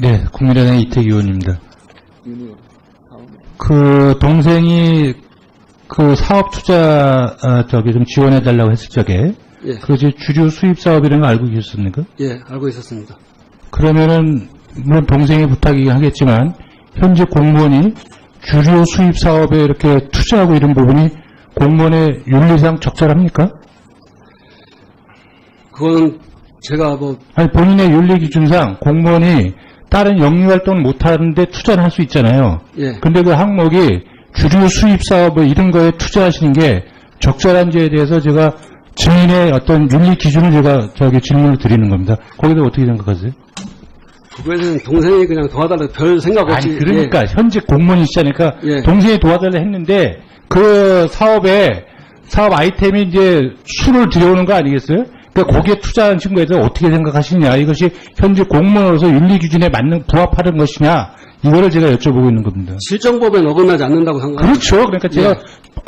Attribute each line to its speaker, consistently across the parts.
Speaker 1: 네, 국민의당 이태기 의원입니다. 그 동생이 그 사업 투자 좀 지원해달라고 했을 적에
Speaker 2: 예.
Speaker 1: 그 주류 수입 사업이라는 거 알고 계셨습니까?
Speaker 2: 예, 알고 있었습니다.
Speaker 1: 그러면은 물론 동생의 부탁이긴 하겠지만 현재 공무원이 주류 수입 사업에 이렇게 투자하고 이런 부분이 공무원의 윤리상 적절합니까?
Speaker 2: 그거는 제가
Speaker 1: 아니 본인의 윤리 기준상 공무원이 다른 영리 활동을 못 하는데 투자를 할 수 있잖아요.
Speaker 2: 예.
Speaker 1: 근데 그 항목이 주류 수입 사업 이런 거에 투자하시는 게 적절한지에 대해서 제가 증인의 어떤 윤리 기준을 제가 질문을 드리는 겁니다. 거기에 대해 어떻게 생각하세요?
Speaker 2: 그거는 동생이 그냥 도와달라고 별 생각 없이.
Speaker 1: 아니 그러니까 현재 공무원이시니까
Speaker 2: 예.
Speaker 1: 동생이 도와달라 했는데 그 사업 아이템이 이제 수를 들여오는 거 아니겠어요? 그러니까 거기에 투자한 친구에 대해서 어떻게 생각하시느냐, 이것이 현재 공무원으로서 윤리 기준에 부합하는 것이냐, 이거를 제가 여쭤보고 있는 겁니다.
Speaker 2: 실정법에 어긋나지 않는다고 생각합니다.
Speaker 1: 그렇죠. 그러니까 제가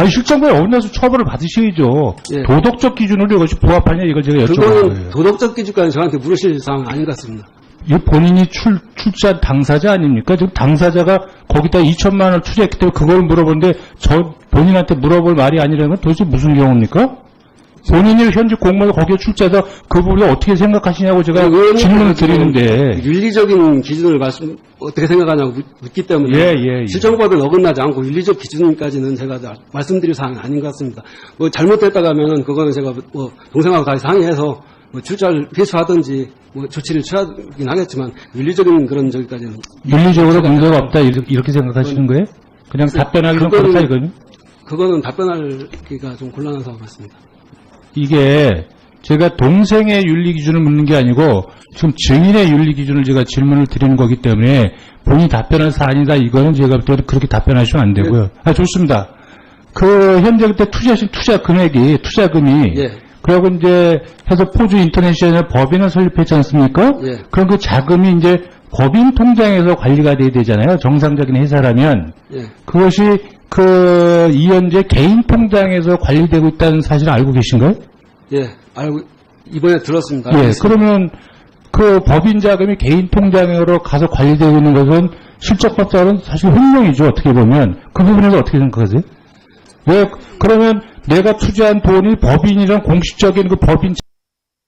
Speaker 1: 실정법에 어긋나서 처벌을 받으셔야죠.
Speaker 2: 예.
Speaker 1: 도덕적 기준으로 이것이 부합하냐, 이걸 제가 여쭤보는 거예요.
Speaker 2: 그거는 도덕적 기준까지 저한테 물으실 사항 아닌 것 같습니다.
Speaker 1: 이 본인이 출자한 당사자 아닙니까? 지금 당사자가 거기다 2천만 원을 투자했기 때문에 그걸 물어보는데 본인한테 물어볼 말이 아니라는 건 도대체 무슨 경우입니까? 본인이 현재 공무원 거기에 출자해서 그 부분을 어떻게 생각하시냐고 제가 질문을 드리는데.
Speaker 2: 윤리적인 기준을 어떻게 생각하냐고 묻기 때문에.
Speaker 1: 예.
Speaker 2: 실정법에 어긋나지 않고 윤리적 기준까지는 제가 말씀드릴 사항이 아닌 것 같습니다. 잘못됐다고 하면은 그거는 제가 동생하고 다시 상의해서 출자를 회수하든지 조치를 취하긴 하겠지만 윤리적인 그런 저기까지는.
Speaker 1: 윤리적으로 문제가 없다 이렇게 생각하시는 거예요? 그냥 답변하기 좀 그렇다 이거는?
Speaker 2: 그거는 답변하기가 좀 곤란한 상황 같습니다.
Speaker 1: 이게 제가 동생의 윤리 기준을 묻는 게 아니고 지금 증인의 윤리 기준을 제가 질문을 드리는 거기 때문에 본인이 답변할 사안이다 이거는 제가 볼 때는 그렇게 답변하시면 안 되고요. 좋습니다. 그 현재 그때 투자하신 투자금이
Speaker 2: 예.
Speaker 1: 그리고 이제 해서 포주 인터내셔널 법인을 설립했지 않습니까?
Speaker 2: 예.
Speaker 1: 그럼 그 자금이 이제 법인 통장에서 관리가 돼야 되잖아요. 정상적인 회사라면.
Speaker 2: 예.
Speaker 1: 그것이 이현재 개인 통장에서 관리되고 있다는 사실을 알고 계신가요?
Speaker 2: 예, 이번에 들었습니다.
Speaker 1: 예, 그러면 그 법인 자금이 개인 통장으로 가서 관리되고 있는 것은 실적법상은 사실 횡령이죠, 어떻게 보면. 그 부분에서 어떻게 생각하세요? 왜, 그러면 내가 투자한 돈이 법인이란 공식적인 그 법인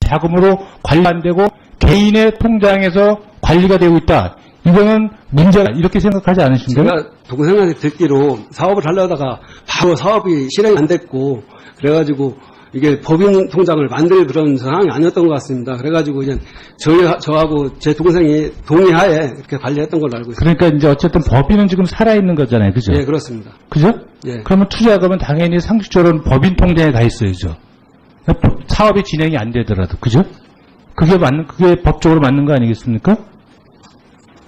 Speaker 1: 자금으로 관리 안 되고 개인의 통장에서 관리가 되고 있다. 이거는 문제가 이렇게 생각하지 않으신가요?
Speaker 2: 제가 동생한테 듣기로 사업을 하려다가 바로 사업이 실행이 안 됐고 그래가지고 이게 법인 통장을 만들 그런 상황이 아니었던 것 같습니다. 그래가지고 이제 저하고 제 동생이 동의하에 이렇게 관리했던 걸로 알고 있습니다.
Speaker 1: 그러니까 이제 어쨌든 법인은 지금 살아있는 거잖아요. 그죠?
Speaker 2: 예, 그렇습니다.
Speaker 1: 그죠?
Speaker 2: 예.
Speaker 1: 그러면 투자금은 당연히 상식적으로는 법인 통장에 가 있어야죠. 사업이 진행이 안 되더라도. 그죠? 그게 법적으로 맞는 거 아니겠습니까?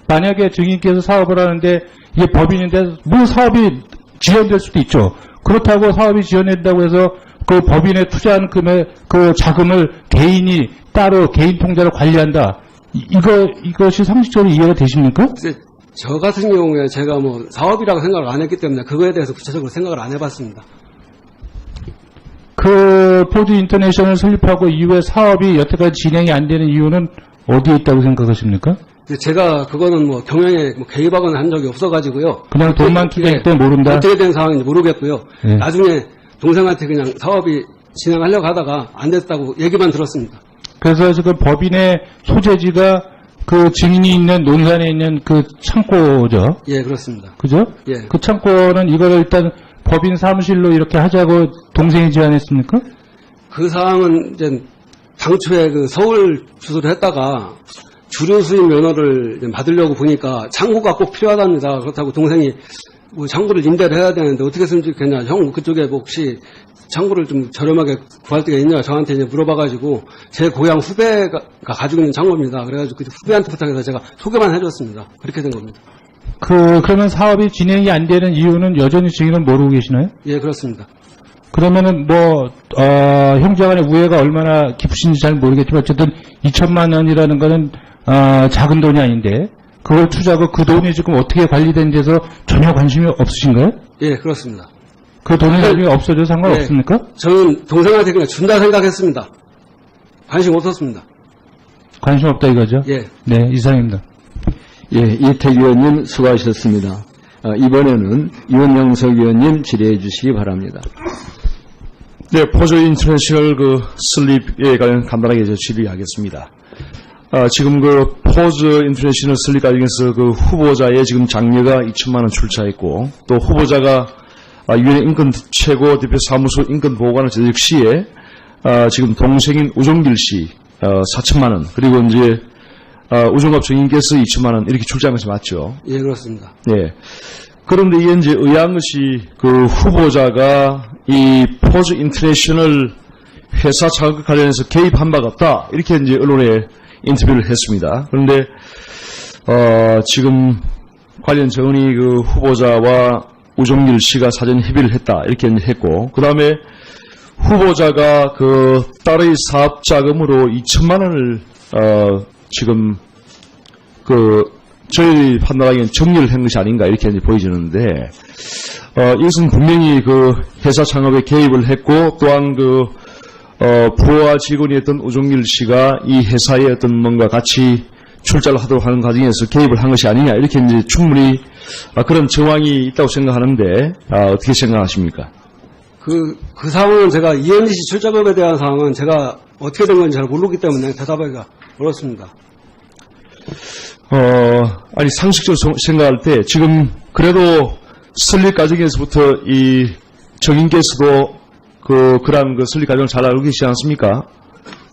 Speaker 1: 만약에 증인께서 사업을 하는데 이게 법인인데 물론 사업이 지연될 수도 있죠. 그렇다고 사업이 지연된다고 해서 그 법인에 투자한 그 자금을 개인이 따로 개인 통장을 관리한다. 이것이 상식적으로 이해가 되십니까?
Speaker 2: 저 같은 경우에 제가 사업이라고 생각을 안 했기 때문에 그거에 대해서 구체적으로 생각을 안 해봤습니다.
Speaker 1: 그 포드 인터내셔널 설립하고 이후에 사업이 여태까지 진행이 안 되는 이유는 어디에 있다고 생각하십니까?
Speaker 2: 제가 그거는 경영에 개입하거나 한 적이 없어가지고요.
Speaker 1: 그냥 돈만 투자했기 때문에 모른다?
Speaker 2: 어떻게 된 상황인지 모르겠고요.
Speaker 1: 예.
Speaker 2: 나중에 동생한테 그냥 사업이 진행하려고 하다가 안 됐다고 얘기만 들었습니다.
Speaker 1: 그래서 지금 법인의 소재지가 그 증인이 있는 논산에 있는 그 창고죠.
Speaker 2: 예, 그렇습니다.
Speaker 1: 그죠?
Speaker 2: 예.
Speaker 1: 그 창고는 이거를 일단 법인 사무실로 이렇게 하자고 동생이 제안했습니까?
Speaker 2: 그 사항은 이제 당초에 그 서울 주소를 했다가 주류 수입 면허를 받으려고 보니까 창고가 꼭 필요하답니다. 그렇다고 동생이 창고를 임대를 해야 되는데 어떻게 했으면 좋겠냐. 형 그쪽에 혹시 창고를 좀 저렴하게 구할 데가 있냐 저한테 이제 물어봐가지고 제 고향 후배가 가지고 있는 창고입니다. 그래가지고 그 후배한테 부탁해서 제가 소개만 해줬습니다. 그렇게 된 겁니다.
Speaker 1: 그러면 사업이 진행이 안 되는 이유는 여전히 증인은 모르고 계시나요?
Speaker 2: 예, 그렇습니다.
Speaker 1: 그러면은 형제간의 우애가 얼마나 깊으신지 잘 모르겠지만 어쨌든 2천만 원이라는 거는 작은 돈이 아닌데 그걸 투자하고 그 돈이 지금 어떻게 관리된 데서 전혀 관심이 없으신가요?
Speaker 2: 예, 그렇습니다.
Speaker 1: 그 돈이 나중에 없어져도 상관없습니까?
Speaker 2: 저는 동생한테 그냥 준다 생각했습니다. 관심 없었습니다.
Speaker 1: 관심 없다 이거죠?
Speaker 2: 예.
Speaker 1: 네, 이상입니다.
Speaker 3: 예, 이택 의원님 수고하셨습니다. 이번에는 이원영석 의원님 질의해 주시기 바랍니다.
Speaker 4: 네, 포즈 인터내셔널 슬립에 관련 간단하게 질의하겠습니다. 지금 포즈 인터내셔널 슬립 과정에서 후보자의 지금 장려가 2천만 원 출자했고, 또 후보자가 유엔 인권 최고 대표 사무소 인권 보고관을 제작 시에 지금 동생인 우종길 씨 4천만 원, 그리고 이제 우종갑 정인께서 2천만 원 이렇게 출자한 것이 맞죠?
Speaker 2: 예, 그렇습니다.
Speaker 4: 예. 그런데 이게 이제 의아한 것이 후보자가 이 포즈 인터내셔널 회사 자격 관련해서 개입한 바가 없다. 이렇게 이제 언론에 인터뷰를 했습니다. 그런데, 지금 관련 정은이 후보자와 우종길 씨가 사전 협의를 했다. 이렇게 이제 했고, 그 다음에 후보자가 딸의 사업 자금으로 2천만 원을, 지금 저희 판단하기엔 정리를 한 것이 아닌가 이렇게 이제 보여지는데, 이것은 분명히 회사 창업에 개입을 했고, 또한 부하 직원이었던 우종길 씨가 이 회사에 어떤 뭔가 같이 출자를 하도록 하는 과정에서 개입을 한 것이 아니냐, 이렇게 이제 충분히 그런 정황이 있다고 생각하는데, 어떻게 생각하십니까?
Speaker 2: 그 상황은 제가 이현지 씨 출자금에 대한 상황은 제가 어떻게 된 건지 잘 모르기 때문에 대답하기가 어렵습니다.
Speaker 4: 아니, 상식적으로 생각할 때, 지금, 그래도 설립 과정에서부터 이 정인께서도 그러한 설립 과정을 잘 알고 계시지 않습니까?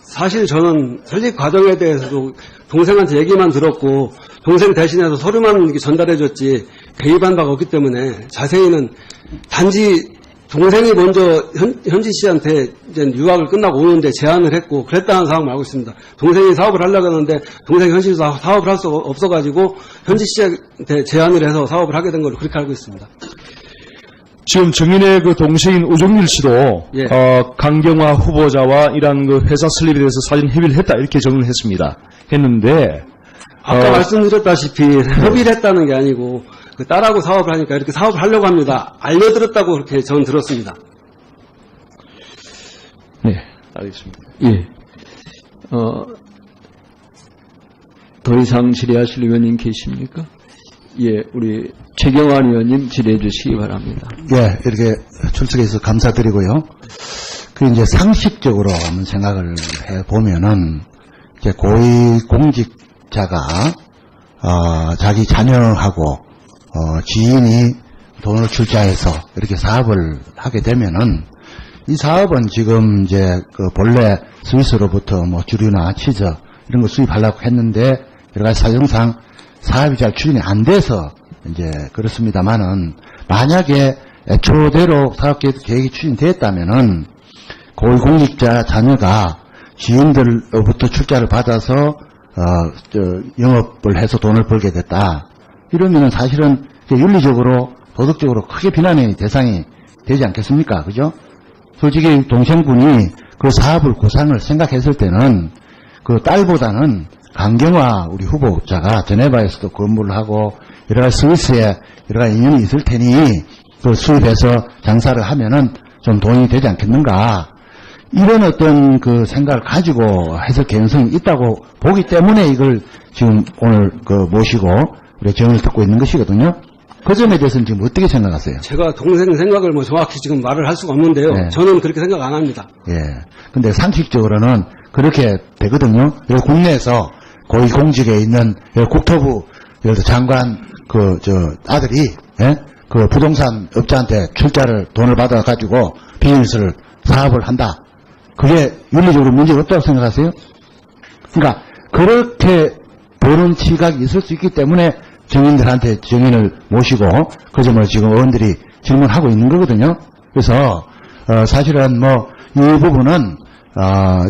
Speaker 2: 사실 저는 설립 과정에 대해서도 동생한테 얘기만 들었고, 동생 대신해서 서류만 이렇게 전달해줬지, 개입한 바가 없기 때문에 자세히는 단지 동생이 먼저 현지 씨한테 이제 유학을 끝나고 오는데 제안을 했고 그랬다는 상황을 알고 있습니다. 동생이 사업을 하려고 하는데 동생이 현실에서 사업을 할 수 없어가지고 현지 씨한테 제안을 해서 사업을 하게 된 걸로 그렇게 알고 있습니다.
Speaker 4: 지금 정인의 동생인 우종길 씨도
Speaker 2: 예.
Speaker 4: 강경화 후보자와 이러한 회사 설립에 대해서 사전 협의를 했다 이렇게 정리를 했는데
Speaker 2: 아까 말씀드렸다시피 협의를 했다는 게 아니고 딸하고 사업을 하니까 이렇게 사업을 하려고 합니다. 알려드렸다고 그렇게 저는 들었습니다.
Speaker 4: 네, 알겠습니다.
Speaker 3: 예. 더 이상 질의하실 의원님 계십니까? 예, 우리 최경환 의원님 질의해 주시기 바랍니다.
Speaker 5: 예, 이렇게 출석해 주셔서 감사드리고요. 이제 상식적으로 한번 생각을 해 보면은, 이제 고위공직자가, 자기 자녀하고, 지인이 돈을 출자해서 이렇게 사업을 하게 되면은, 이 사업은 지금 이제 본래 스위스로부터 주류나 치즈 이런 거 수입하려고 했는데, 여러 가지 사정상 사업이 잘 추진이 안 돼서 이제 그렇습니다만은, 만약에 애초대로 사업 계획이 추진되었다면은, 고위공직자 자녀가 지인들로부터 출자를 받아서, 영업을 해서 돈을 벌게 됐다. 이러면은 사실은 윤리적으로, 도덕적으로 크게 비난의 대상이 되지 않겠습니까? 그죠? 솔직히 동생분이 그 사업을 구상을 생각했을 때는 그 딸보다는 강경화 우리 후보자가 제네바에서도 근무를 하고 여러 가지 스위스에 여러 가지 인연이 있을 테니 그 수입해서 장사를 하면은 좀 도움이 되지 않겠는가. 이런 어떤 그 생각을 가지고 해석 개연성이 있다고 보기 때문에 이걸 지금 오늘 모시고 우리 정의를 듣고 있는 것이거든요. 그 점에 대해서는 지금 어떻게 생각하세요?
Speaker 2: 제가 동생 생각을 정확히 지금 말을 할 수가 없는데요.
Speaker 5: 네.
Speaker 2: 저는 그렇게 생각 안 합니다.
Speaker 5: 예. 근데 상식적으로는 그렇게 되거든요. 국내에서 고위공직에 있는 국토부 장관 아들이, 예? 그 부동산 업자한테 출자를 돈을 받아가지고 비즈니스를 사업을 한다. 그게 윤리적으로 문제가 없다고 생각하세요? 그러니까 그렇게 보는 시각이 있을 수 있기 때문에 정인들한테 정인을 모시고 그 점을 지금 의원들이 질문하고 있는 거거든요. 그래서 사실은 이 부분은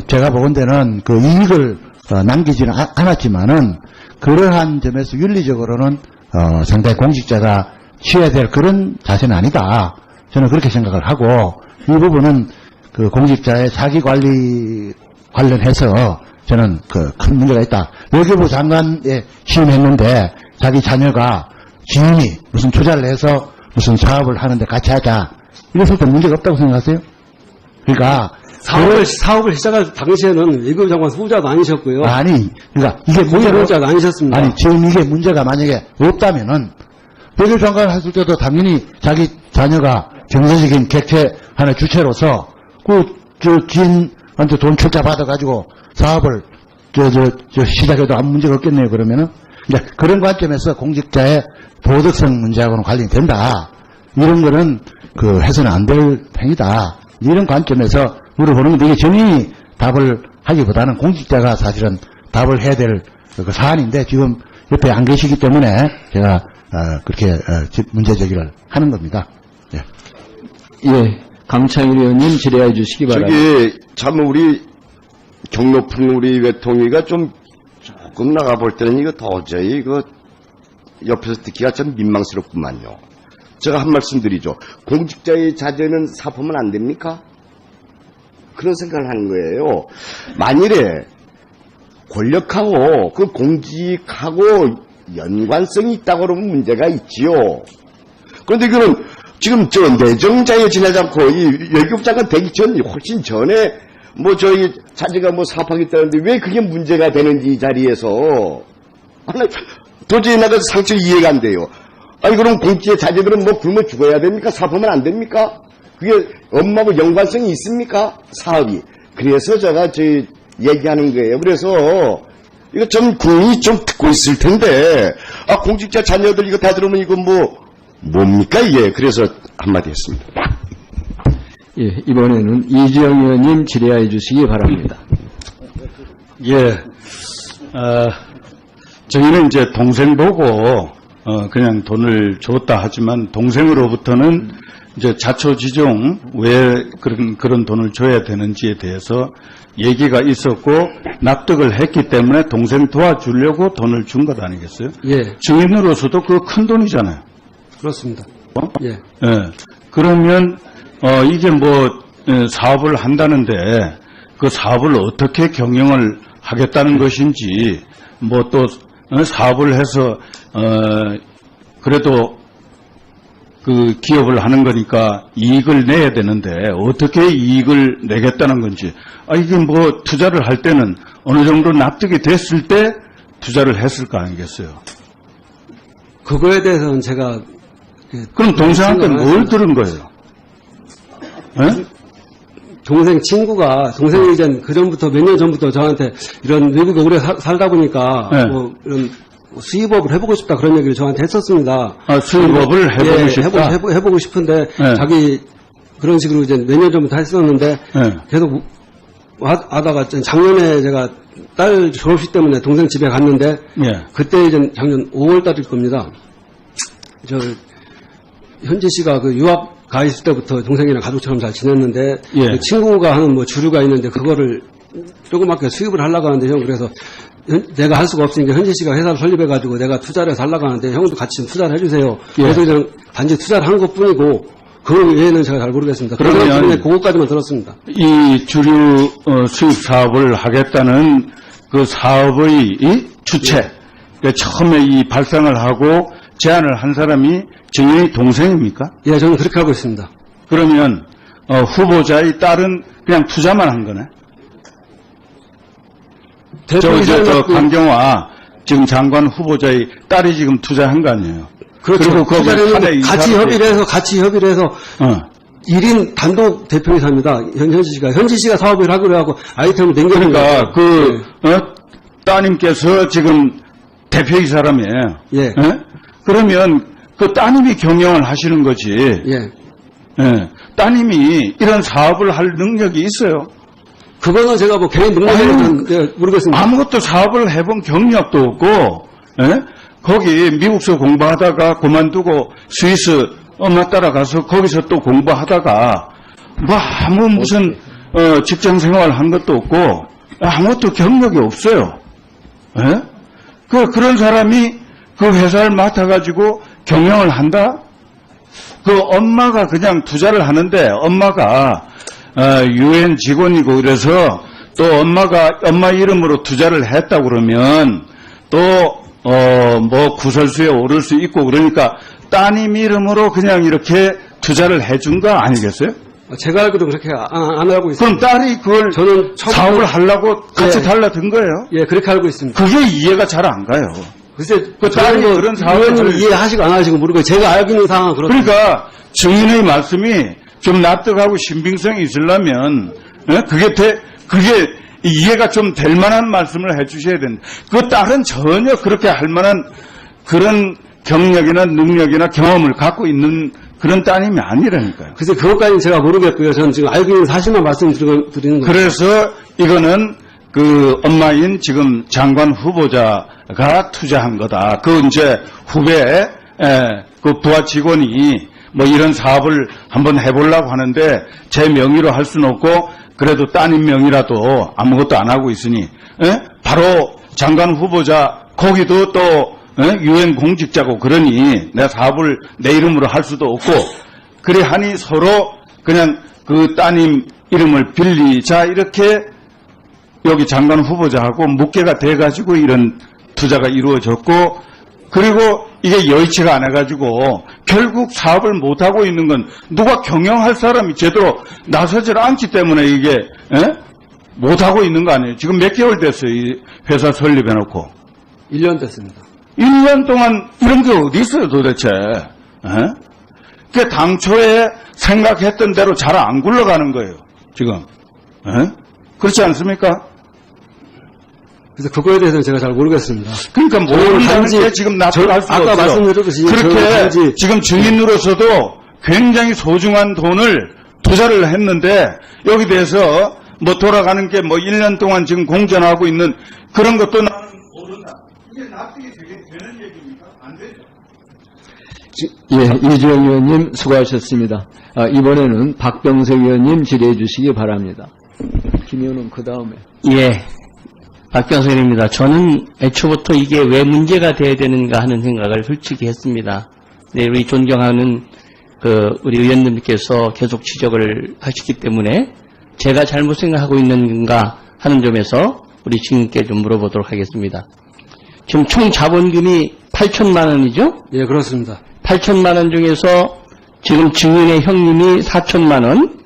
Speaker 5: 제가 보건대는 그 이익을 남기지는 않았지만은 그러한 점에서 윤리적으로는 상당히 공직자가 취해야 될 그런 자세는 아니다. 저는 그렇게 생각을 하고 이 부분은 그 공직자의 자기 관리 관련해서 저는 큰 문제가 있다. 외교부 장관에 취임했는데 자기 자녀가 지인이 무슨 투자를 해서 무슨 사업을 하는데 같이 하자. 이랬을 때 문제가 없다고 생각하세요? 그러니까
Speaker 2: 사업을 시작할 당시에는 외교부 장관 후보자도 아니셨고요.
Speaker 5: 아니, 그러니까 이게
Speaker 2: 고위공직자도 아니셨습니다.
Speaker 5: 아니, 지금 이게 문제가 만약에 없다면은, 외교장관 했을 때도 당연히 자기 자녀가 정서적인 객체 하나의 주체로서, 지인한테 돈 출자 받아가지고 사업을, 시작해도 아무 문제가 없겠네요, 그러면은. 이제 그런 관점에서 공직자의 도덕성 문제하고는 관련이 된다. 이런 거는 해서는 안 될 행위다. 이런 관점에서 물어보는 건데, 이게 정인이 답을 하기보다는 공직자가 사실은 답을 해야 될 그 사안인데, 지금 옆에 안 계시기 때문에 제가 그렇게 문제 제기를 하는 겁니다. 예.
Speaker 3: 예, 강창일 의원님 질의해 주시기 바랍니다.
Speaker 6: 저기 참 우리 경높은 우리 외통위가 좀 조금 나가볼 때는 이거 도저히 이거 옆에서 듣기가 참 민망스럽구만요. 제가 한 말씀 드리죠. 공직자의 자제는 사표면 안 됩니까? 그런 생각을 하는 거예요. 만일에 권력하고 그 공직하고 연관성이 있다고 그러면 문제가 있지요. 그런데 이거는 지금 내정자에 지나지 않고 이 외교부 장관 되기 전 훨씬 전에 저희 자제가 사업하겠다는데 왜 그게 문제가 되는지 이 자리에서 도저히 나가 상처 이해가 안 돼요. 아니 그럼 공직의 자제들은 굶어 죽어야 됩니까? 사업하면 안 됩니까? 그게 업무하고 연관성이 있습니까? 사업이. 그래서 제가 얘기하는 거예요. 그래서 이거 좀 국민이 좀 듣고 있을 텐데 공직자 자녀들 이거 다 들으면 이거 뭡니까 이게. 그래서 한마디 했습니다.
Speaker 3: 예, 이번에는 이주영 의원님 질의해 주시기 바랍니다.
Speaker 7: 예, 저희는 이제 동생 보고 그냥 돈을 줬다 하지만 동생으로부터는 이제 자초지종 왜 그런 돈을 줘야 되는지에 대해서 얘기가 있었고 납득을 했기 때문에 동생 도와주려고 돈을 준 것 아니겠어요?
Speaker 2: 예,
Speaker 7: 증인으로서도 그 큰 돈이잖아요.
Speaker 2: 그렇습니다. 예.
Speaker 7: 예. 그러면 이게 사업을 한다는데 그 사업을 어떻게 경영을 하겠다는 것인지 또 사업을 해서 그래도 그 기업을 하는 거니까 이익을 내야 되는데 어떻게 이익을 내겠다는 건지 이게 투자를 할 때는 어느 정도 납득이 됐을 때 투자를 했을 거 아니겠어요?
Speaker 2: 그거에 대해서는 제가
Speaker 7: 그럼 동생한테 뭘 들은 거예요? 예?
Speaker 2: 동생이 이제 그전부터 몇 년 전부터 저한테 이런 외국에 오래 살다 보니까
Speaker 7: 네.
Speaker 2: 이런 수입업을 해보고 싶다 그런 얘기를 저한테 했었습니다.
Speaker 7: 수입업을 해보고
Speaker 2: 예,
Speaker 7: 싶다?
Speaker 2: 해보고 싶은데
Speaker 7: 네.
Speaker 2: 자기 그런 식으로 이제 몇 년 전부터 했었는데
Speaker 7: 네.
Speaker 2: 계속 하다가 작년에 제가 딸 졸업식 때문에 동생 집에 갔는데
Speaker 7: 예.
Speaker 2: 그때 이제 작년 5월 달일 겁니다. 현지 씨가 유학 가 있을 때부터 동생이랑 가족처럼 잘 지냈는데
Speaker 7: 예.
Speaker 2: 그 친구가 하는 주류가 있는데 그거를 조그맣게 수입을 하려고 하는데 형 그래서 내가 할 수가 없으니까 현지 씨가 회사를 설립해가지고 내가 투자를 해서 하려고 하는데 형도 같이 좀 투자를 해주세요.
Speaker 7: 예.
Speaker 2: 그래서 그냥 단지 투자를 한 것뿐이고 그 외에는 제가 잘 모르겠습니다. 그러면 그것까지만 들었습니다.
Speaker 7: 이 주류 수입 사업을 하겠다는 그 사업의 이 주체, 그러니까 처음에 이 발상을 하고 제안을 한 사람이 증인의 동생입니까?
Speaker 2: 예, 저는 그렇게 하고 있습니다.
Speaker 7: 그러면 후보자의 딸은 그냥 투자만 한 거네? 저 강경화 지금 장관 후보자의 딸이 지금 투자한 거 아니에요?
Speaker 2: 그렇죠.
Speaker 7: 그리고 그
Speaker 2: 투자를 같이 협의를 해서 1인 단독 대표이사입니다. 현지 씨가 사업을 하기로 하고 아이템을 남겨놓은
Speaker 7: 그러니까 따님께서 지금 대표이사라며요.
Speaker 2: 예.
Speaker 7: 그러면 그 따님이 경영을 하시는 거지.
Speaker 2: 예.
Speaker 7: 예. 따님이 이런 사업을 할 능력이 있어요.
Speaker 2: 그거는 제가 개인 능력은 모르겠습니다.
Speaker 7: 아무것도 사업을 해본 경력도 없고, 예? 거기 미국서 공부하다가 그만두고 스위스 엄마 따라가서 거기서 또 공부하다가 아무 무슨 직장 생활 한 것도 없고 아무것도 경력이 없어요. 예? 그런 사람이 그 회사를 맡아가지고 경영을 한다? 그 엄마가 그냥 투자를 하는데 엄마가 UN 직원이고 이래서 또 엄마 이름으로 투자를 했다고 그러면 또 구설수에 오를 수 있고 그러니까 따님 이름으로 그냥 이렇게 투자를 해준 거 아니겠어요?
Speaker 2: 제가 알기로 그렇게 안 알고 있습니다.
Speaker 7: 그럼 딸이 그걸
Speaker 2: 저는
Speaker 7: 사업을 하려고 같이
Speaker 2: 예.
Speaker 7: 달라든 거예요?
Speaker 2: 예, 그렇게 알고 있습니다.
Speaker 7: 그게 이해가 잘 안 가요.
Speaker 2: 글쎄,
Speaker 7: 그 딸이
Speaker 2: 저는
Speaker 7: 그런 사업을
Speaker 2: 의원님 이해하시고 안 하시고 모르고 제가 알고 있는 상황은 그렇습니다.
Speaker 7: 그러니까 증인의 말씀이 좀 납득하고 신빙성이 있으려면 그게 이해가 좀 될 만한 말씀을 해주셔야 된다. 그 딸은 전혀 그렇게 할 만한 그런 경력이나 능력이나 경험을 갖고 있는 그런 따님이 아니라니까요.
Speaker 2: 글쎄, 그것까지는 제가 모르겠고요. 저는 지금 알고 있는 사실만 말씀드리는 거예요.
Speaker 7: 그래서 이거는 그 엄마인 지금 장관 후보자가 투자한 거다. 그 이제 후배 그 부하 직원이 뭐 이런 사업을 한번 해보려고 하는데 제 명의로 할 수는 없고 그래도 따님 명의라도 아무것도 안 하고 있으니 바로 장관 후보자 거기도 또 유엔 공직자고 그러니 내 사업을 내 이름으로 할 수도 없고 그래 하니 서로 그냥 그 따님 이름을 빌리자 이렇게 여기 장관 후보자하고 묵계가 돼가지고 이런 투자가 이루어졌고 그리고 이게 여의치가 않아가지고 결국 사업을 못하고 있는 건 누가 경영할 사람이 제대로 나서질 않기 때문에 이게 못하고 있는 거 아니에요. 지금 몇 개월 됐어요. 이 회사 설립해놓고.
Speaker 2: 1년 됐습니다.
Speaker 7: 1년 동안 이런 게 어디 있어요 도대체. 그 당초에 생각했던 대로 잘 안 굴러가는 거예요. 지금. 그렇지 않습니까?
Speaker 2: 그래서 그거에 대해서는 제가 잘 모르겠습니다.
Speaker 7: 그러니까 모른다는
Speaker 2: 단지
Speaker 7: 게 지금 납득할 수가
Speaker 2: 아까
Speaker 7: 없어요.
Speaker 2: 말씀드렸듯이 저는
Speaker 7: 그렇게
Speaker 2: 단지
Speaker 7: 지금 증인으로서도 굉장히 소중한 돈을 투자를 했는데 여기 대해서 뭐 돌아가는 게 뭐 1년 동안 지금 공전하고 있는 그런 것도 나는 모른다. 이게 납득이 되는 얘기입니까? 안 되죠.
Speaker 3: 예, 이주영 의원님 수고하셨습니다. 이번에는 박병석 의원님 질의해 주시기 바랍니다. 김 의원은 그 다음에.
Speaker 8: 예, 박병석입니다. 저는 애초부터 이게 왜 문제가 돼야 되는가 하는 생각을 솔직히 했습니다. 네, 우리 존경하는 우리 의원님께서 계속 지적을 하시기 때문에 제가 잘못 생각하고 있는 건가 하는 점에서 우리 증인께 좀 물어보도록 하겠습니다. 지금 총 자본금이 8천만 원이죠?
Speaker 2: 예, 그렇습니다.
Speaker 8: 8천만 원 중에서 지금 증인의 형님이 4천만 원,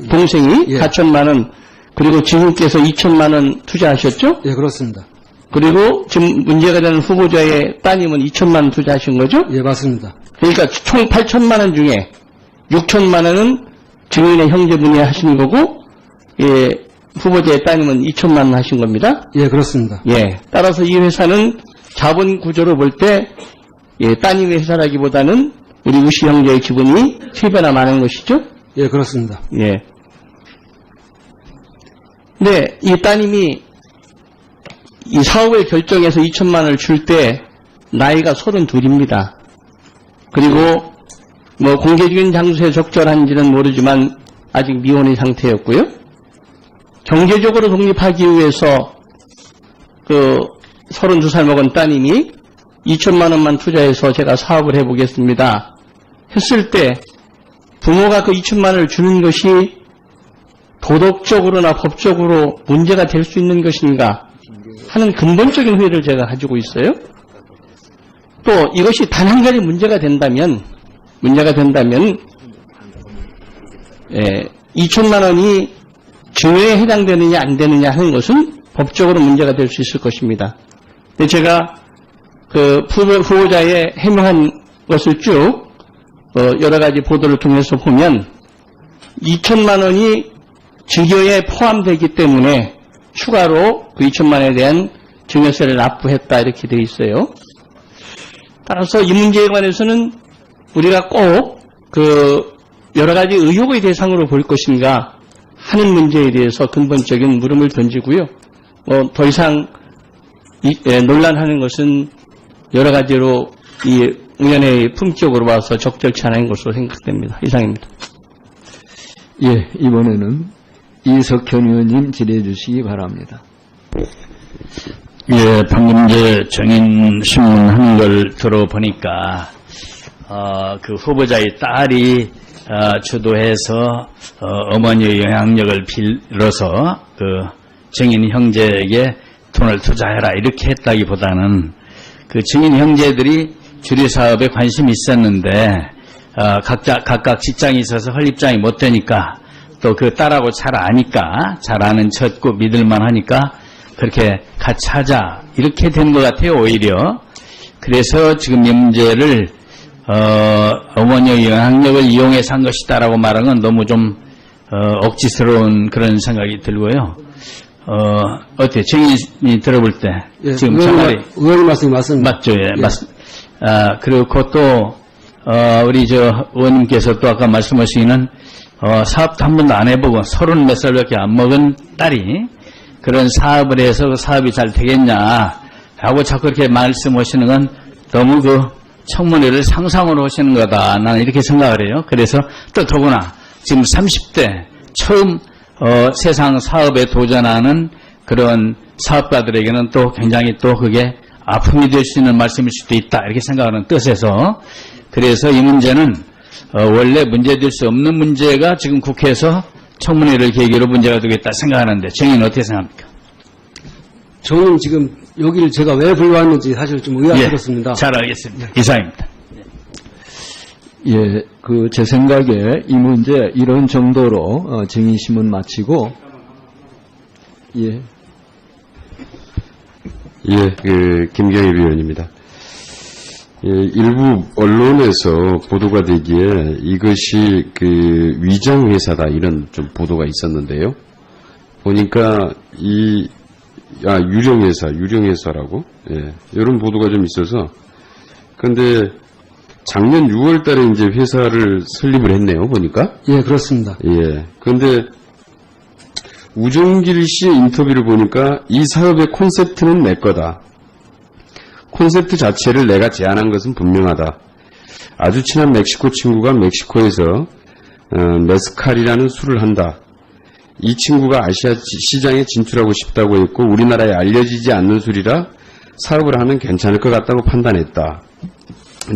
Speaker 8: 동생이
Speaker 2: 예.
Speaker 8: 4천만 원, 그리고 증인께서 2천만 원 투자하셨죠?
Speaker 2: 예, 그렇습니다.
Speaker 8: 그리고 지금 문제가 되는 후보자의 따님은 2천만 원 투자하신 거죠?
Speaker 2: 예, 맞습니다.
Speaker 8: 그러니까 총 8천만 원 중에 6천만 원은 증인의 형제분이 하신 거고, 예, 후보자의 따님은 2천만 원 하신 겁니다.
Speaker 2: 예, 그렇습니다.
Speaker 8: 예, 따라서 이 회사는 자본 구조로 볼 때, 예, 따님의 회사라기보다는 우리 우씨 형제의 지분이 3배나 많은 것이죠?
Speaker 2: 예, 그렇습니다.
Speaker 8: 예. 근데 이 따님이 이 사업을 결정해서 2천만 원을 줄 때 나이가 32입니다. 그리고 뭐 공개적인 장소에 적절한지는 모르지만 아직 미혼의 상태였고요. 경제적으로 독립하기 위해서 32살 먹은 따님이 2천만 원만 투자해서 제가 사업을 해보겠습니다 했을 때 부모가 그 2천만 원을 주는 것이 도덕적으로나 법적으로 문제가 될 수 있는 것인가 하는 근본적인 회의를 제가 가지고 있어요. 또 이것이 단 한 가지 문제가 된다면 2천만 원이 증여에 해당되느냐 안 되느냐 하는 것은 법적으로 문제가 될 수 있을 것입니다. 근데 제가 그 후보자의 해명한 것을 쭉 여러 가지 보도를 통해서 보면 2천만 원이 증여에 포함되기 때문에 추가로 그 2천만 원에 대한 증여세를 납부했다 이렇게 되어 있어요. 따라서 이 문제에 관해서는 우리가 꼭 여러 가지 의혹의 대상으로 볼 것인가 하는 문제에 대해서 근본적인 물음을 던지고요. 더 이상 논란하는 것은 여러 가지로 이 의원의 품격으로 봐서 적절치 않은 것으로 생각됩니다. 이상입니다.
Speaker 3: 예, 이번에는 이석현 의원님 질의해 주시기 바랍니다.
Speaker 9: 예, 방금 정인 신문하는 걸 들어보니까 그 후보자의 딸이 주도해서 어머니의 영향력을 빌어서 그 정인 형제에게 돈을 투자해라 이렇게 했다기보다는 그 정인 형제들이 주류 사업에 관심이 있었는데 각각 직장이 있어서 헐입장이 못 되니까 또 그 딸하고 잘 아니까 잘 아는 척고 믿을만 하니까 그렇게 같이 하자 이렇게 된 것 같아요. 오히려 그래서 지금 이 문제를 어머니의 영향력을 이용해서 한 것이다라고 말한 건 너무 좀 억지스러운 그런 생각이 들고요. 어때요? 정인이 들어볼 때 지금 차라리
Speaker 2: 의원님 말씀이 맞습니다.
Speaker 9: 맞죠? 예, 맞습니다. 그리고 그것도 우리 의원님께서 또 아까 말씀하시기는 사업도 한 번도 안 해보고 30 몇 살밖에 안 먹은 딸이 그런 사업을 해서 그 사업이 잘 되겠냐라고 자꾸 이렇게 말씀하시는 건 너무 그 청문회를 상상으로 하시는 거다. 나는 이렇게 생각을 해요. 그래서 또 더구나 지금 30대 처음 세상 사업에 도전하는 그런 사업가들에게는 또 굉장히 또 그게 아픔이 될 수 있는 말씀일 수도 있다. 이렇게 생각하는 뜻에서 그래서 이 문제는 원래 문제될 수 없는 문제가 지금 국회에서 청문회를 계기로 문제가 되겠다 생각하는데 정의는 어떻게 생각합니까?
Speaker 2: 저는 지금 여기를 제가 왜 불러왔는지 사실 좀 의아가 들었습니다.
Speaker 9: 잘 알겠습니다. 이상입니다.
Speaker 3: 예, 제 생각에 이 문제 이런 정도로 정의심은 마치고, 예.
Speaker 10: 김경일 의원입니다. 일부 언론에서 보도가 되기에 이것이 위장회사다 이런 좀 보도가 있었는데요. 보니까 유령회사라고, 이런 보도가 좀 있어서, 근데 작년 6월 달에 이제 회사를 설립을 했네요, 보니까.
Speaker 2: 예, 그렇습니다.
Speaker 10: 그런데 우종길 씨의 인터뷰를 보니까 이 사업의 콘셉트는 내 거다. 콘셉트 자체를 내가 제안한 것은 분명하다. 아주 친한 멕시코 친구가 멕시코에서 메스칼이라는 술을 한다. 이 친구가 아시아 시장에 진출하고 싶다고 했고 우리나라에 알려지지 않는 술이라 사업을 하면 괜찮을 것 같다고 판단했다.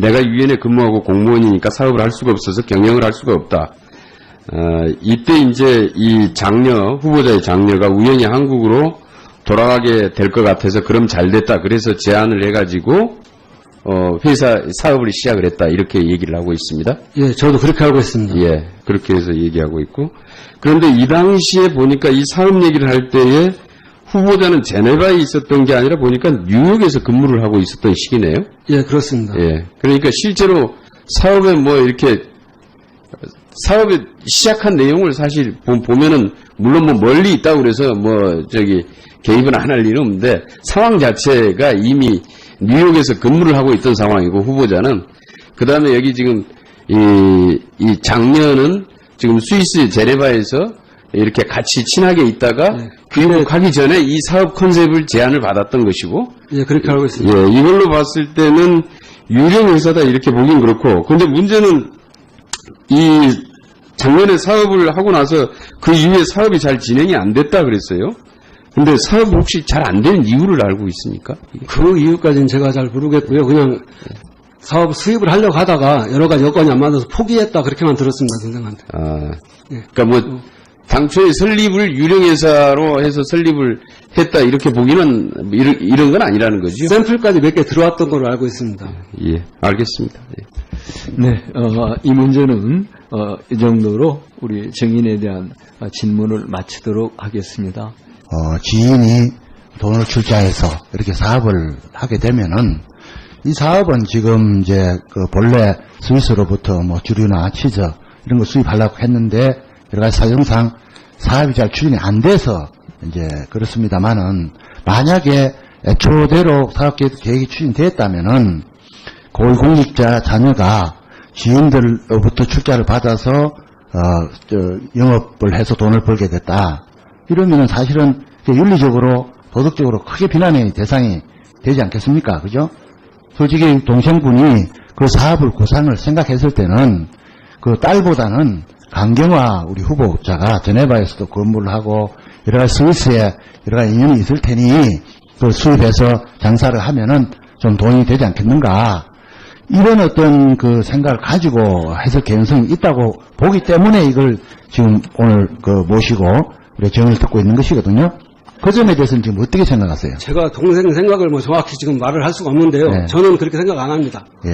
Speaker 10: 내가 유엔에 근무하고 공무원이니까 사업을 할 수가 없어서 경영을 할 수가 없다. 이때 이제 이 후보자의 장녀가 우연히 한국으로 돌아가게 될 것 같아서 그럼 잘 됐다. 그래서 제안을 해가지고 회사 사업을 시작을 했다. 이렇게 얘기를 하고 있습니다.
Speaker 2: 예, 저도 그렇게 알고 있습니다.
Speaker 10: 예, 그렇게 해서 얘기하고 있고. 그런데 이 당시에 보니까 이 사업 얘기를 할 때에 후보자는 제네바에 있었던 게 아니라 보니까 뉴욕에서 근무를 하고 있었던 시기네요.
Speaker 2: 예, 그렇습니다.
Speaker 10: 예, 그러니까 실제로 사업에 사업에 시작한 내용을 사실 보면은 물론 멀리 있다고 그래서 개입은 안 할 일은 없는데 상황 자체가 이미 뉴욕에서 근무를 하고 있던 상황이고 후보자는 그 다음에 여기 지금 이 장녀는 지금 스위스 제네바에서 이렇게 같이 친하게 있다가 귀국하기 전에 이 사업 컨셉을 제안을 받았던 것이고
Speaker 2: 예, 그렇게 알고 있습니다.
Speaker 10: 예, 이걸로 봤을 때는 유령 회사다 이렇게 보긴 그렇고 근데 문제는 이 작년에 사업을 하고 나서 그 이후에 사업이 잘 진행이 안 됐다 그랬어요. 근데 사업 혹시 잘 안 되는 이유를 알고 있습니까?
Speaker 2: 그 이유까지는 제가 잘 모르겠고요. 그냥 사업 수입을 하려고 하다가 여러 가지 여건이 안 맞아서 포기했다 그렇게만 들었습니다. 선생한테.
Speaker 10: 그러니까 당초에 설립을 유령회사로 해서 설립을 했다 이렇게 보기는 이런 건 아니라는 거죠.
Speaker 2: 샘플까지 몇 개 들어왔던 걸로 알고 있습니다.
Speaker 10: 예, 알겠습니다.
Speaker 3: 네, 이 문제는 이 정도로 우리 정인에 대한 질문을 마치도록 하겠습니다.
Speaker 5: 지인이 돈을 출자해서 이렇게 사업을 하게 되면은 이 사업은 지금 이제 본래 스위스로부터 주류나 치즈 이런 거 수입하려고 했는데 여러 가지 사정상 사업이 잘 추진이 안 돼서 이제 그렇습니다만은 만약에 애초대로 사업 계획이 추진됐다면은 고위공직자 자녀가 지인들로부터 출자를 받아서 영업을 해서 돈을 벌게 됐다. 이러면은 사실은 윤리적으로 도덕적으로 크게 비난의 대상이 되지 않겠습니까? 그죠? 솔직히 동생분이 그 사업을 구상을 생각했을 때는 그 딸보다는 강경화 우리 후보자가 제네바에서도 근무를 하고 여러 가지 스위스에 여러 가지 인연이 있을 테니 그 수입해서 장사를 하면은 좀 돈이 되지 않겠는가. 이런 어떤 그 생각을 가지고 해석 개연성이 있다고 보기 때문에 이걸 지금 오늘 모시고 우리 정의를 듣고 있는 것이거든요. 그 점에 대해서는 지금 어떻게 생각하세요?
Speaker 2: 제가 동생 생각을 정확히 지금 말을 할 수가 없는데요.
Speaker 5: 네.
Speaker 2: 저는 그렇게 생각 안 합니다.
Speaker 5: 예.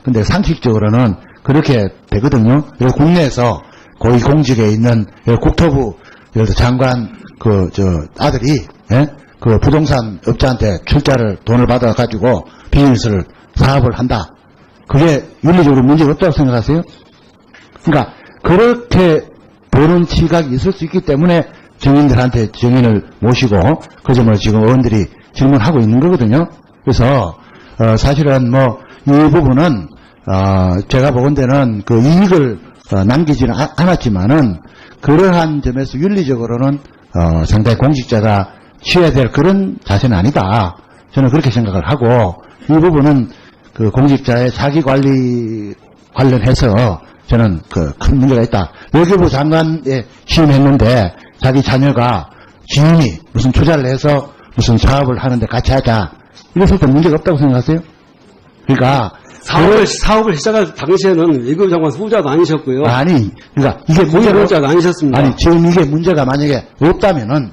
Speaker 5: 근데 상식적으로는 그렇게 되거든요. 그래서 국내에서 고위공직에 있는 국토부 예를 들어 장관 아들이 그 부동산 업자한테 출자를 돈을 받아가지고 비즈니스를 사업을 한다. 그게 윤리적으로 문제가 없다고 생각하세요? 그러니까 그렇게 보는 시각이 있을 수 있기 때문에 증인들한테 증인을 모시고 그 점을 지금 의원들이 질문하고 있는 거거든요. 그래서 사실은 이 부분은 제가 보건대는 그 이익을 남기지는 않았지만은 그러한 점에서 윤리적으로는 상당히 공직자가 취해야 될 그런 자세는 아니다. 저는 그렇게 생각을 하고 이 부분은 그 공직자의 자기 관리 관련해서 저는 큰 문제가 있다. 외교부 장관에 취임했는데 자기 자녀가 지인이 무슨 투자를 해서 무슨 사업을 하는데 같이 하자. 이랬을 때 문제가 없다고 생각하세요? 그러니까
Speaker 2: 사업을 시작할 당시에는 외교부 장관 후보자도 아니셨고요.
Speaker 5: 아니, 그러니까 이게
Speaker 2: 후보자도 아니셨습니다.
Speaker 5: 아니, 지금 이게 문제가 만약에 없다면은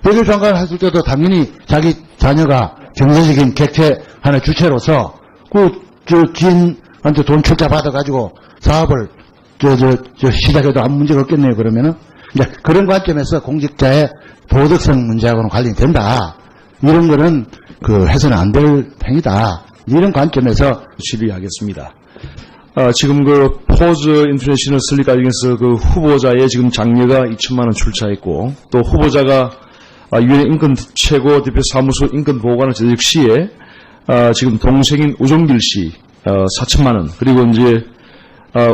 Speaker 5: 외교부 장관 했을 때도 당연히 자기 자녀가 경제적인 객체 하나 주체로서 지인한테 돈 출자 받아가지고 사업을 시작해도 아무 문제가 없겠네요. 그러면은 이제 그런 관점에서 공직자의 도덕성 문제하고는 관련이 된다. 이런 거는 해서는 안 될 행위다. 이런 관점에서
Speaker 4: 질의하겠습니다. 지금 포즈 인터내셔널 설립 과정에서 후보자의 지금 장녀가 2천만 원 출자했고 또 후보자가 유엔 인권 최고 대표 사무소 인권 보고관을 재직 시에 지금 동생인 우종길 씨 4천만 원 그리고 이제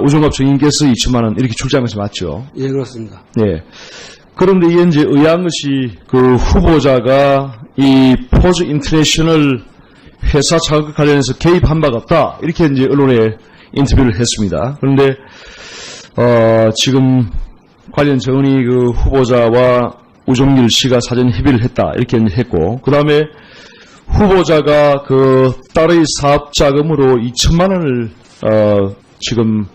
Speaker 4: 우종갑 증인께서 2천만 원 이렇게 출자한 것이 맞죠?
Speaker 2: 예, 그렇습니다.
Speaker 4: 네. 그런데 이게 이제 의아한 것이 후보자가 이 포즈 인터내셔널 회사 자격 관련해서 개입한 바가 없다. 이렇게 이제 언론에 인터뷰를 했습니다. 그런데, 지금 관련 정은이 후보자와 우종길 씨가 사전 협의를 했다. 이렇게 이제 했고, 그 다음에 후보자가 딸의 사업 자금으로 2천만 원을, 지금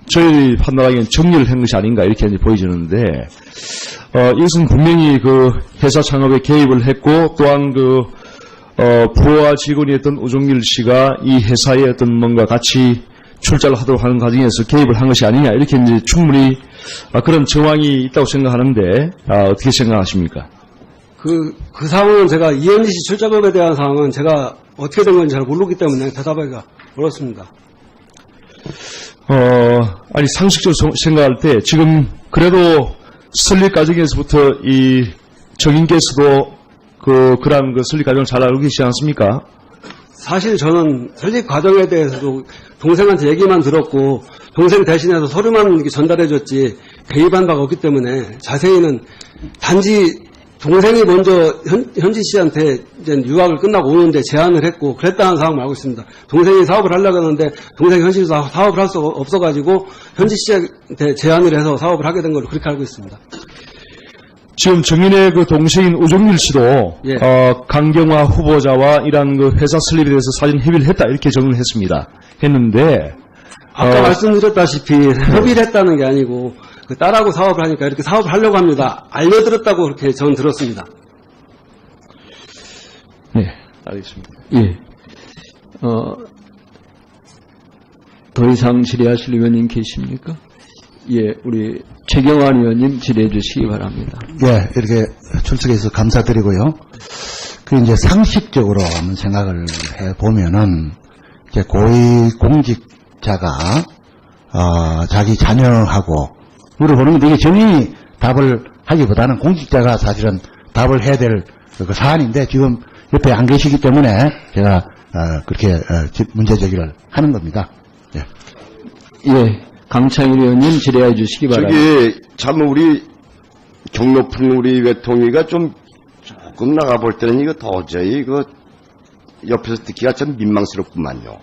Speaker 4: 저희 판단하기엔 정리를 한 것이 아닌가 이렇게 이제 보여지는데, 이것은 분명히 회사 창업에 개입을 했고, 또한 부하 직원이었던 우종길 씨가 이 회사에 어떤 뭔가 같이 출자를 하도록 하는 과정에서 개입을 한 것이 아니냐, 이렇게 이제 충분히 그런 정황이 있다고 생각하는데, 어떻게 생각하십니까?
Speaker 2: 그 상황은 제가 이현지 씨 출자금에 대한 상황은 제가 어떻게 된 건지 잘 모르기 때문에 대답하기가 어렵습니다.
Speaker 4: 아니, 상식적으로 생각할 때, 지금, 그래도 설립 과정에서부터 이 정인께서도 그런 설립 과정을 잘 알고 계시지 않습니까?
Speaker 2: 사실 저는 설립 과정에 대해서도 동생한테 얘기만 들었고, 동생 대신해서 서류만 이렇게 전달해줬지, 개입한 바가 없기 때문에, 자세히는 단지 동생이 먼저 현지 씨한테 이제 유학을 끝나고 오는데 제안을 했고 그랬다는 상황을 알고 있습니다. 동생이 사업을 하려고 하는데 동생이 현실에서 사업을 할 수 없어가지고 현지 씨한테 제안을 해서 사업을 하게 된 걸로 그렇게 알고 있습니다.
Speaker 4: 지금 정인의 동생인 우종길 씨도
Speaker 2: 예.
Speaker 4: 강경화 후보자와 이러한 회사 설립에 대해서 사전 협의를 했다 이렇게 정리를 했는데
Speaker 2: 아까 말씀드렸다시피 협의를 했다는 게 아니고 딸하고 사업을 하니까 이렇게 사업을 하려고 합니다. 알려드렸다고 그렇게 전 들었습니다.
Speaker 4: 네, 알겠습니다.
Speaker 3: 예. 더 이상 질의하실 의원님 계십니까? 예, 우리 최경환 의원님 질의해 주시기 바랍니다.
Speaker 5: 예, 이렇게 출석해서 감사드리고요. 이제 상식적으로 한번 생각을 해보면은 이제 고위공직자가 자기 자녀하고 물어보는 건데 이게 정인이 답을 하기보다는 공직자가 사실은 답을 해야 될 사안인데 지금 옆에 안 계시기 때문에 제가 그렇게 문제 제기를 하는 겁니다. 예.
Speaker 3: 예, 강창일 의원님 질의해 주시기 바랍니다.
Speaker 6: 저기 참 우리 경 높은 우리 외통위가 조금 나가볼 때는 이거 도저히 옆에서 듣기가 참 민망스럽구만요.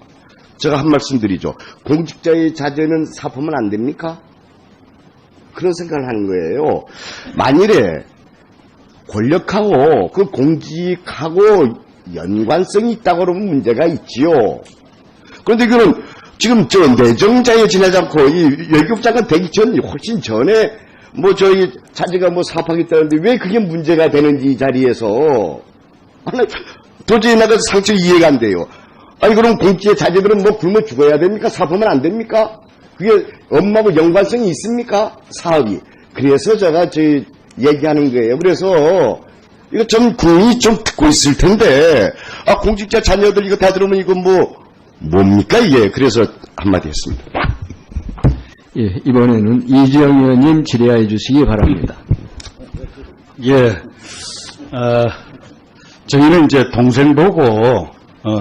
Speaker 6: 제가 한 말씀 드리죠. 공직자의 자제는 사포면 안 됩니까? 그런 생각을 하는 거예요. 만일에 권력하고 공직하고 연관성이 있다고 그러면 문제가 있지요. 그런데 이거는 지금 내정자에 지나지 않고 이 외교부 장관 되기 전 훨씬 전에 저희 자제가 사업하겠다는데 왜 그게 문제가 되는지 이 자리에서 도저히 나가 상식이 이해가 안 돼요. 아니, 그럼 공직의 자제들은 뭐 굶어 죽어야 됩니까? 사업하면 안 됩니까? 그게 업무하고 연관성이 있습니까? 사업이. 그래서 제가 얘기하는 거예요. 그래서 이거 좀 국민이 좀 듣고 있을 텐데, 아, 공직자 자녀들 이거 다 들으면 이거 뭡니까 이게? 그래서 한마디 했습니다.
Speaker 3: 예, 이번에는 이지영 의원님 질의해 주시기 바랍니다.
Speaker 7: 예, 저희는 이제 동생 보고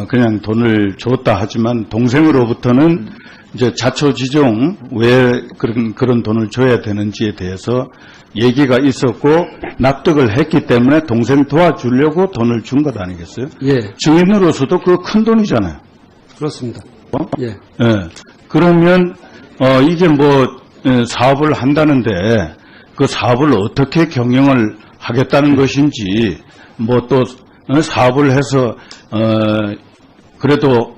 Speaker 7: 그냥 돈을 줬다 하지만 동생으로부터는 이제 자초지종 왜 그런 돈을 줘야 되는지에 대해서 얘기가 있었고 납득을 했기 때문에 동생 도와주려고 돈을 준 것 아니겠어요?
Speaker 2: 예,
Speaker 7: 증인으로서도 그 큰 돈이잖아요.
Speaker 2: 그렇습니다. 예.
Speaker 7: 예. 그러면 이게 사업을 한다는데 그 사업을 어떻게 경영을 하겠다는 것인지 또 사업을 해서 그래도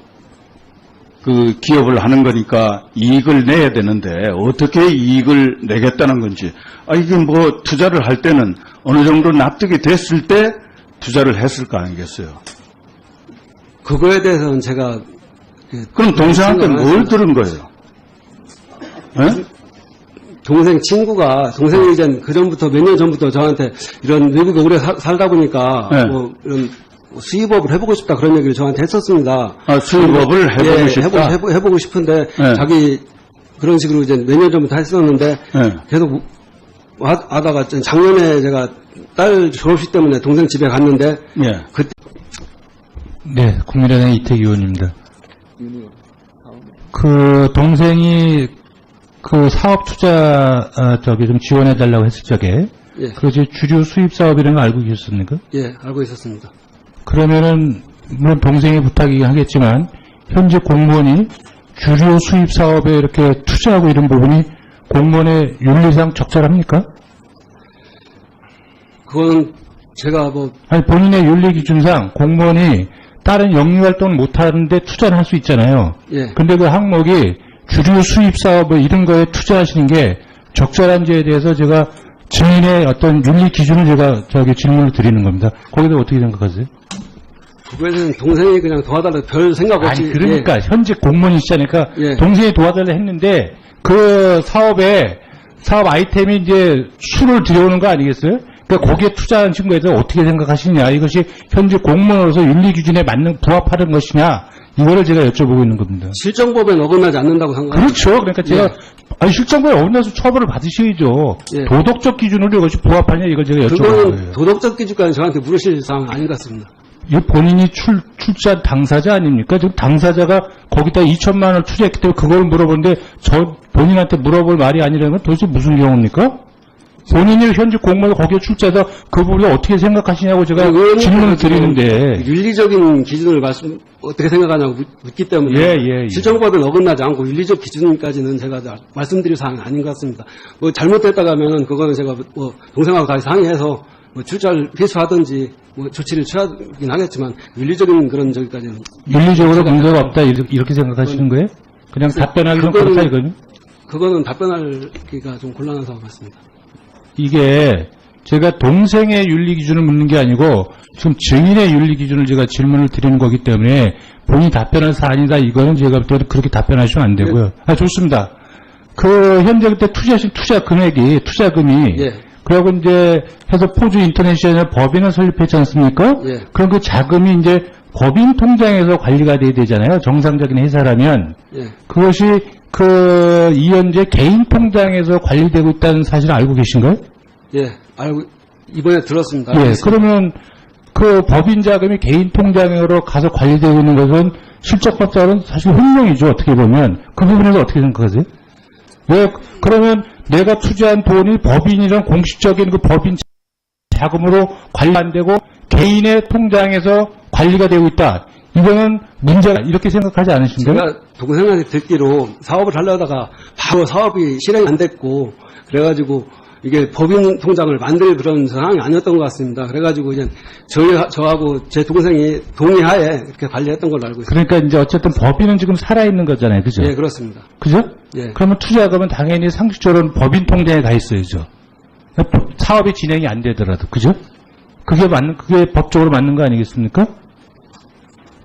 Speaker 7: 그 기업을 하는 거니까 이익을 내야 되는데 어떻게 이익을 내겠다는 건지 이게 투자를 할 때는 어느 정도 납득이 됐을 때 투자를 했을 거 아니겠어요?
Speaker 2: 그거에 대해서는 제가
Speaker 7: 그럼 동생한테 뭘 들은 거예요? 예?
Speaker 2: 동생이 이제 그 전부터 몇 년 전부터 저한테 이런 외국에 오래 살다 보니까
Speaker 7: 네.
Speaker 2: 이런 수입업을 해보고 싶다 그런 얘기를 저한테 했었습니다.
Speaker 7: 수입업을 해보고
Speaker 2: 예,
Speaker 7: 싶다?
Speaker 2: 해보고 싶은데
Speaker 7: 네.
Speaker 2: 자기 그런 식으로 이제 몇 년 전부터 했었는데
Speaker 7: 네.
Speaker 2: 계속 하다가 작년에 제가 딸 졸업식 때문에 동생 집에 갔는데
Speaker 7: 예.
Speaker 2: 그때
Speaker 1: 네, 국민의당 이태기 의원입니다. 그 동생이 그 사업 투자 좀 지원해달라고 했을 적에
Speaker 2: 예,
Speaker 1: 그것이 주류 수입 사업이라는 거 알고 계셨습니까?
Speaker 2: 예, 알고 있었습니다.
Speaker 1: 그러면은 물론 동생의 부탁이긴 하겠지만 현재 공무원이 주류 수입 사업에 이렇게 투자하고 이런 부분이 공무원의 윤리상 적절합니까?
Speaker 2: 그거는 제가
Speaker 1: 아니 본인의 윤리 기준상 공무원이 다른 영리 활동을 못 하는데 투자를 할 수 있잖아요.
Speaker 2: 예,
Speaker 1: 근데 그 항목이 주류 수입 사업 이런 거에 투자하시는 게 적절한지에 대해서 제가 증인의 어떤 윤리 기준을 제가 질문을 드리는 겁니다. 거기에 대해 어떻게 생각하세요?
Speaker 2: 그거에는 동생이 그냥 도와달라고 별 생각 없이
Speaker 1: 아니 그러니까 현재 공무원이시자니까
Speaker 2: 예.
Speaker 1: 동생이 도와달라 했는데 그 사업 아이템이 이제 수를 들여오는 거 아니겠어요? 그러니까 거기에 투자하는 친구에 대해서 어떻게 생각하시냐, 이것이 현재 공무원으로서 윤리 기준에 부합하는 것이냐, 이거를 제가 여쭤보고 있는 겁니다.
Speaker 2: 실정법에 어긋나지 않는다고 생각합니다.
Speaker 1: 그렇죠. 그러니까 제가 실정법에 어긋나서 처벌을 받으셔야죠.
Speaker 2: 예.
Speaker 1: 도덕적 기준으로 이것이 부합하냐, 이걸 제가 여쭤보는
Speaker 2: 그거는
Speaker 1: 거예요.
Speaker 2: 도덕적 기준까지 저한테 물으실 사항은 아닌 것 같습니다.
Speaker 1: 이 본인이 출자 당사자 아닙니까? 지금 당사자가 거기다 2천만 원을 투자했기 때문에 그걸 물어보는데 본인한테 물어볼 말이 아니라는 건 도대체 무슨 경우입니까? 본인이 현재 공무원 거기에 출자해서 그 부분을 어떻게 생각하시냐고 제가 질문을 드리는데.
Speaker 2: 윤리적인 기준을 어떻게 생각하냐고 묻기 때문에
Speaker 1: 예.
Speaker 2: 실정법에 어긋나지 않고 윤리적 기준까지는 제가 말씀드릴 사항이 아닌 것 같습니다. 잘못됐다고 하면은 그거는 제가 동생하고 다시 상의해서 출자를 필수하든지 조치를 취하긴 하겠지만 윤리적인 그런 저기까지는
Speaker 1: 윤리적으로 문제가 없다 이렇게 생각하시는 거예요? 그냥 답변하기는 그렇다 이거는?
Speaker 2: 그거는 답변하기가 좀 곤란한 상황 같습니다.
Speaker 1: 이게 제가 동생의 윤리 기준을 묻는 게 아니고 지금 증인의 윤리 기준을 제가 질문을 드리는 거기 때문에 본인이 답변할 사안이다 이거는 제가 볼 때는 그렇게 답변하시면 안 되고요. 좋습니다. 그 현재 그때 투자하신 투자금이
Speaker 2: 예.
Speaker 1: 그리고 이제 해서 포주 인터내셔널 법인을 설립했지 않습니까?
Speaker 2: 예.
Speaker 1: 그럼 그 자금이 이제 법인 통장에서 관리가 돼야 되잖아요. 정상적인 회사라면.
Speaker 2: 예.
Speaker 1: 그것이 이현재 개인 통장에서 관리되고 있다는 사실 알고 계신가요?
Speaker 2: 예, 이번에 들었습니다.
Speaker 1: 예,
Speaker 2: 알겠습니다.
Speaker 1: 그러면 그 법인 자금이 개인 통장으로 가서 관리되고 있는 것은 실적법상은 사실 횡령이죠. 어떻게 보면. 그 부분에서 어떻게 생각하세요? 왜, 그러면 내가 투자한 돈이 법인이란 공식적인 그 법인 자금으로 관리 안 되고 개인의 통장에서 관리가 되고 있다. 이거는 문제가 이렇게 생각하지 않으신가요?
Speaker 2: 제가 동생한테 듣기로 사업을 하려다가 바로 사업이 실행이 안 됐고 그래가지고 이게 법인 통장을 만들 그런 상황이 아니었던 것 같습니다. 그래가지고 이제 저하고 제 동생이 동의하에 이렇게 관리했던 걸로 알고 있습니다.
Speaker 1: 그러니까 이제 어쨌든 법인은 지금 살아있는 거잖아요. 그죠?
Speaker 2: 예, 그렇습니다.
Speaker 1: 그죠?
Speaker 2: 예.
Speaker 1: 그러면 투자금은 당연히 상식적으로는 법인 통장에 가 있어야죠. 사업이 진행이 안 되더라도. 그죠? 그게 법적으로 맞는 거 아니겠습니까?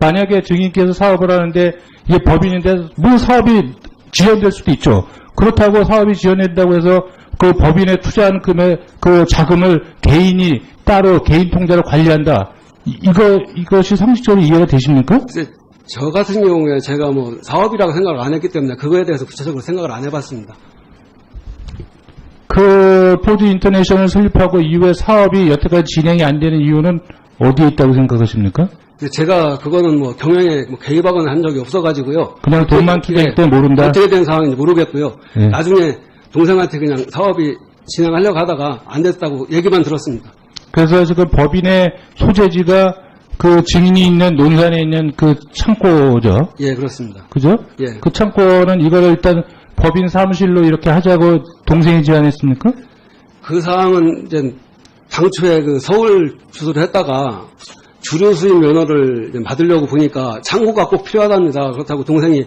Speaker 1: 만약에 증인께서 사업을 하는데 이게 법인인데 뭐 사업이 지연될 수도 있죠. 그렇다고 사업이 지연된다고 해서 그 법인에 투자한 그 자금을 개인이 따로 개인 통장을 관리한다. 이것이 상식적으로 이해가 되십니까?
Speaker 2: 글쎄, 저 같은 경우에 제가 뭐 사업이라고 생각을 안 했기 때문에 그거에 대해서 구체적으로 생각을 안 해봤습니다.
Speaker 1: 그 포드 인터내셔널 설립하고 이후에 사업이 여태까지 진행이 안 되는 이유는 어디에 있다고 생각하십니까?
Speaker 2: 제가 그거는 뭐 경영에 뭐 개입하거나 한 적이 없어가지고요.
Speaker 1: 그냥 돈만 투자했기 때문에 모른다?
Speaker 2: 어떻게 된 상황인지 모르겠고요.
Speaker 1: 예.
Speaker 2: 나중에 동생한테 그냥 사업이 진행하려고 하다가 안 됐다고 얘기만 들었습니다.
Speaker 1: 그래서 지금 법인의 소재지가 그 증인이 있는 논산에 있는 그 창고죠.
Speaker 2: 예, 그렇습니다.
Speaker 1: 그죠?
Speaker 2: 예.
Speaker 1: 그 창고는 이거를 일단 법인 사무실로 이렇게 하자고 동생이 제안했습니까?
Speaker 2: 그 사항은 이제 당초에 그 서울 주소를 했다가 주류 수입 면허를 이제 받으려고 보니까 창고가 꼭 필요하답니다. 그렇다고 동생이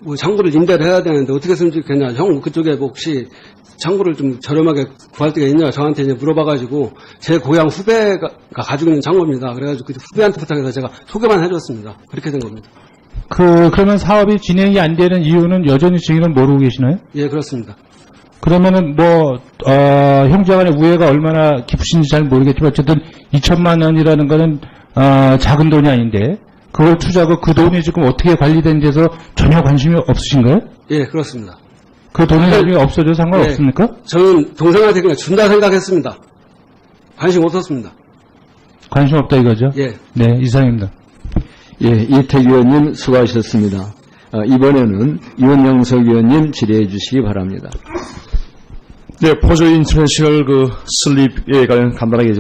Speaker 2: 뭐 창고를 임대를 해야 되는데 어떻게 쓰면 좋겠냐. 형 그쪽에 뭐 혹시 창고를 좀 저렴하게 구할 데가 있냐 저한테 이제 물어봐가지고 제 고향 후배가 가지고 있는 창고입니다. 그래가지고 그 후배한테 부탁해서 제가 소개만 해줬습니다. 그렇게 된 겁니다.
Speaker 1: 그러면 사업이 진행이 안 되는 이유는 여전히 증인은 모르고 계시나요?
Speaker 2: 예, 그렇습니다.
Speaker 1: 그러면은 형제간의 우애가 얼마나 깊으신지 잘 모르겠지만 어쨌든 2천만 원이라는 거는 작은 돈이 아닌데 그걸 투자하고 그 돈이 지금 어떻게 관리된 데서 전혀 관심이 없으신가요?
Speaker 2: 예, 그렇습니다.
Speaker 1: 그 돈이 나중에 없어져도 상관없습니까?
Speaker 2: 저는 동생한테 그냥 준다 생각했습니다. 관심 없었습니다.
Speaker 1: 관심 없다 이거죠?
Speaker 2: 예.
Speaker 1: 네, 이상입니다.
Speaker 3: 예, 이택 의원님 수고하셨습니다. 이번에는 이원영석 의원님 질의해 주시기 바랍니다.
Speaker 4: 네, 포즈 인터내셔널 그 설립에 관련 간단하게